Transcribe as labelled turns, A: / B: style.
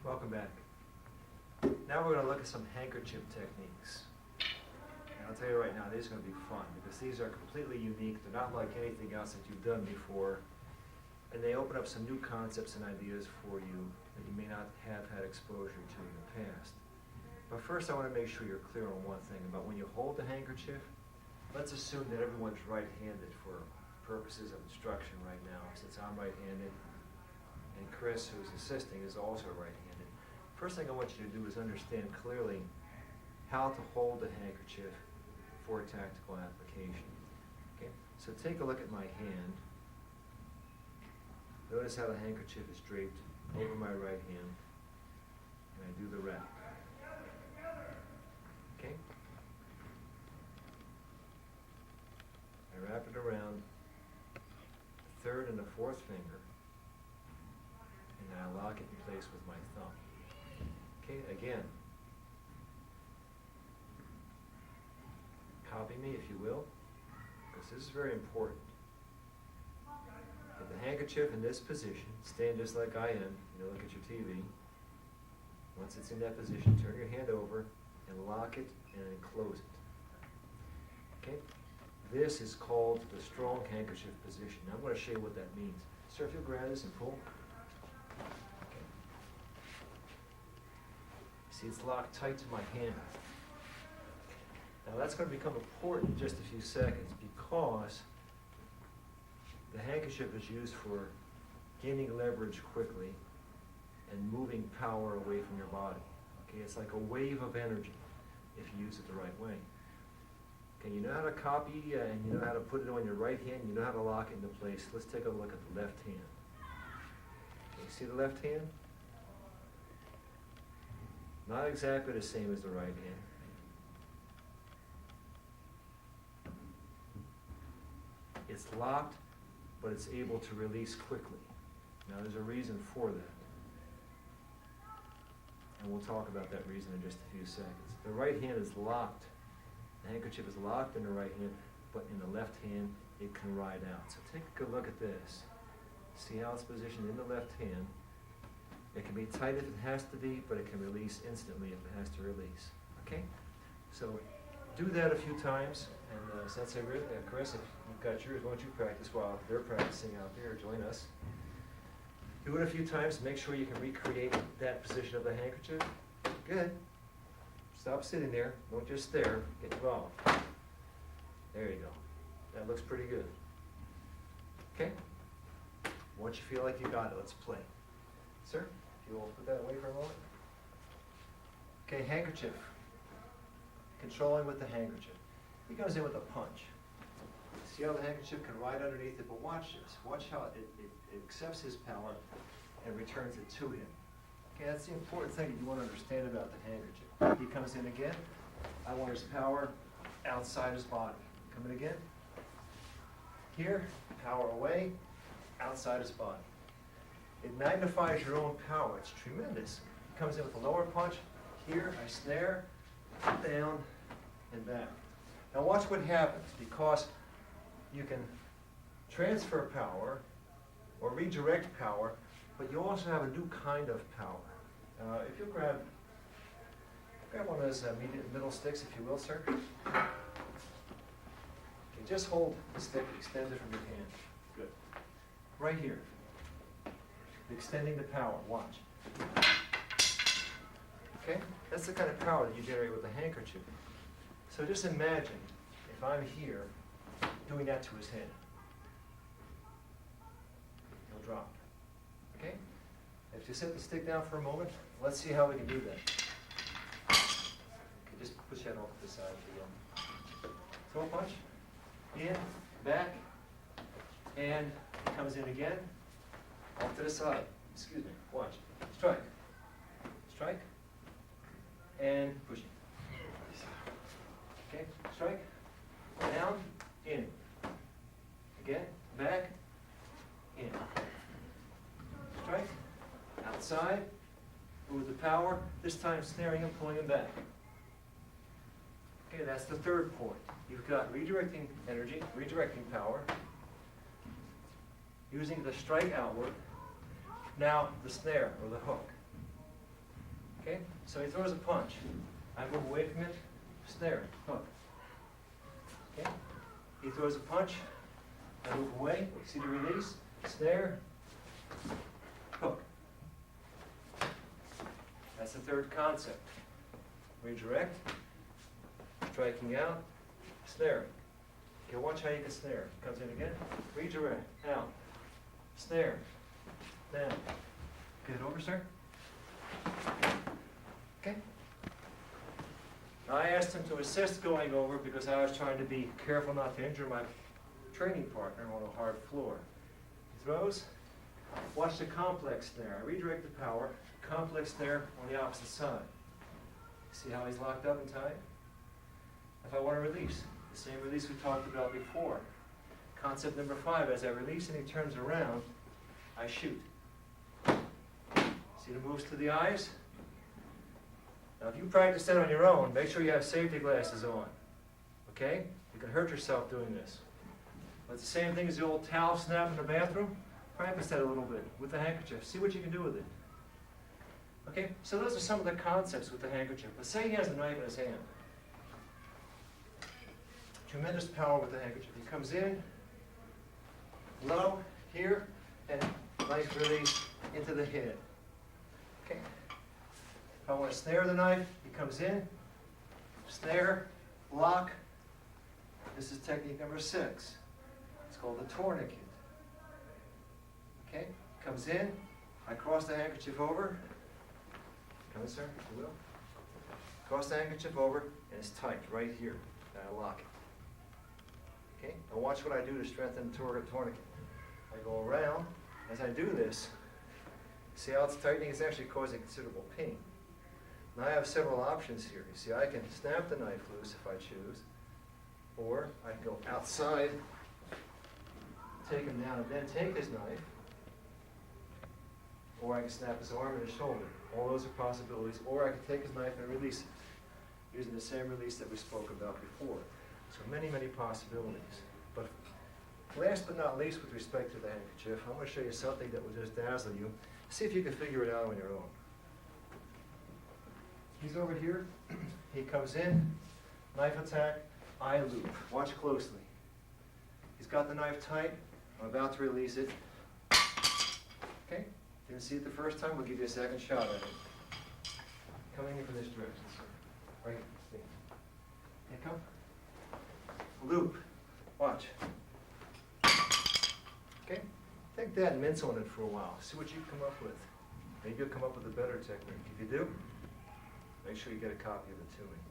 A: Welcome back. Now we're going to look at some handkerchief techniques. And I'll tell you right now, these are going to be fun because these are completely unique. They're not like anything else that you've done before. And they open up some new concepts and ideas for you that you may not have had exposure to in the past. But first I want to make sure you're clear on one thing about when you hold the handkerchief. Let's assume that everyone's right-handed for purposes of instruction right now, since I'm right-handed and Chris, who's assisting, is also right-handed. First thing I want you to do is understand clearly how to hold the handkerchief for tactical application. Okay, so take a look at my hand. Notice how the handkerchief is draped over my right hand, and I do the wrap. Okay? I wrap it around the third and the fourth finger, and then I lock it in place with my thumb. Okay, again. Copy me if you will, because this is very important. Put the handkerchief in this position, stand just like I am, look at your TV. Once it's in that position, turn your hand over and lock it and then close it. Okay? This is called the strong handkerchief position. Now I'm going to show you what that means. Sir, if you'll grab this and pull. Okay. See, it's locked tight to my hand. Now that's going to become important in just a few seconds because the handkerchief is used for gaining leverage quickly and moving power away from your body. Okay, it's like a wave of energy if you use it the right way. Okay, you know how to copy and you know how to put it on your right hand, you know how to lock it into place. Let's take a look at the left hand. Okay, see the left hand? Not exactly the same as the right hand. It's locked, but it's able to release quickly. Now there's a reason for that. And we'll talk about that reason in just a few seconds. The right hand is locked. The handkerchief is locked in the right hand, but in the left hand, it can ride out. So take a good look at this. See how it's positioned in the left hand. It can be tight if it has to be, but it can release instantly if it has to release. Okay? So do that a few times. And Sensei Chris, if you've got yours, why don't you practice while they're practicing out there? Join us. Do it a few times. Make sure you can recreate that position of the handkerchief. Good. Stop sitting there. Don't just stare. Get involved. There you go. That looks pretty good. Okay? Once you feel like you got it, let's play. Sir, if you will put that away for a moment. Okay, handkerchief. Controlling with the handkerchief. He goes in with a punch. See how the handkerchief can ride underneath it, but watch this. Watch how it accepts his power and returns it to him. Okay, that's the important thing that you want to understand about the handkerchief. He comes in again. I want his power outside his body. Coming again. Here, power away, outside his body. It magnifies your own power. It's tremendous. He comes in with a lower punch. Here, I snare, down, and back. Now watch what happens, because you can transfer power or redirect power, but you also have a new kind of power. If you'll grab one of those middle sticks, if you will, sir. Okay, just hold the stick extended from your hand. Good. Right here. Extending the power. Watch. Okay? That's the kind of power that you generate with a handkerchief. So just imagine if I'm here doing that to his head. He'll drop. Okay? If you set the stick down for a moment, let's see how we can do that. Okay, just push that off to the side if you will. Throw a punch. In, back, and he comes in again. Off to the side. Excuse me. Watch. Strike. Strike. And pushing. Okay, strike, down, in. Again, back, in. Strike, outside, move the power, this time snaring him, pulling him back. Okay, that's the third point. You've got redirecting energy, redirecting power, using the strike outward, now the snare or the hook. Okay? So he throws a punch. I move away from it, snare, hook. Okay? He throws a punch, I move away, see the release, snare, hook. That's the third concept. Redirect, striking out, snaring. Okay, watch how you can snare. Comes in again, redirect, out, snare, down. Get it over, sir? Okay. I asked him to assist going over because I was trying to be careful not to injure my training partner on a hard floor. He throws. Watch the complex snare. I redirect the power. Complex snare on the opposite side. See how he's locked up and tight? If I want to release, the same release we talked about before. Concept number 5, as I release and he turns around, I shoot. See the moves to the eyes? Now if you practice that on your own, make sure you have safety glasses on. Okay? You can hurt yourself doing this. But it's the same thing as the old towel snap in the bathroom. Practice that a little bit with the handkerchief. See what you can do with it. Okay? So those are some of the concepts with the handkerchief. Let's say he has a knife in his hand. Tremendous power with the handkerchief. He comes in, low, here, and knife release into the head. Okay? If I want to snare the knife, he comes in, snare, lock. This is technique number 6. It's called the tourniquet. Okay? Comes in, I cross the handkerchief over. Come in, sir, if you will. Cross the handkerchief over, and it's tight right here. And I lock it. Okay? Now watch what I do to strengthen the tourniquet. I go around. As I do this, see how it's tightening? It's actually causing considerable pain. Now I have several options here. You see, I can snap the knife loose if I choose, or I can go outside, take him down, and then take his knife, or I can snap his arm and his shoulder. All those are possibilities. Or I can take his knife and release it, using the same release that we spoke about before. So many, many possibilities. But last but not least, with respect to the handkerchief, I'm going to show you something that will just dazzle you. See if you can figure it out on your own. He's over here. He comes in, knife attack, eye loop. Watch closely. He's got the knife tight. I'm about to release it. Okay? Didn't see it the first time? We'll give you a second shot at it. Coming in from this direction, sir. Right here. Here, come. Loop. Watch. Okay? Take that and mince on it for a while. See what you come up with. Maybe you'll come up with a better technique. If you do, make sure you get a copy of the tuning.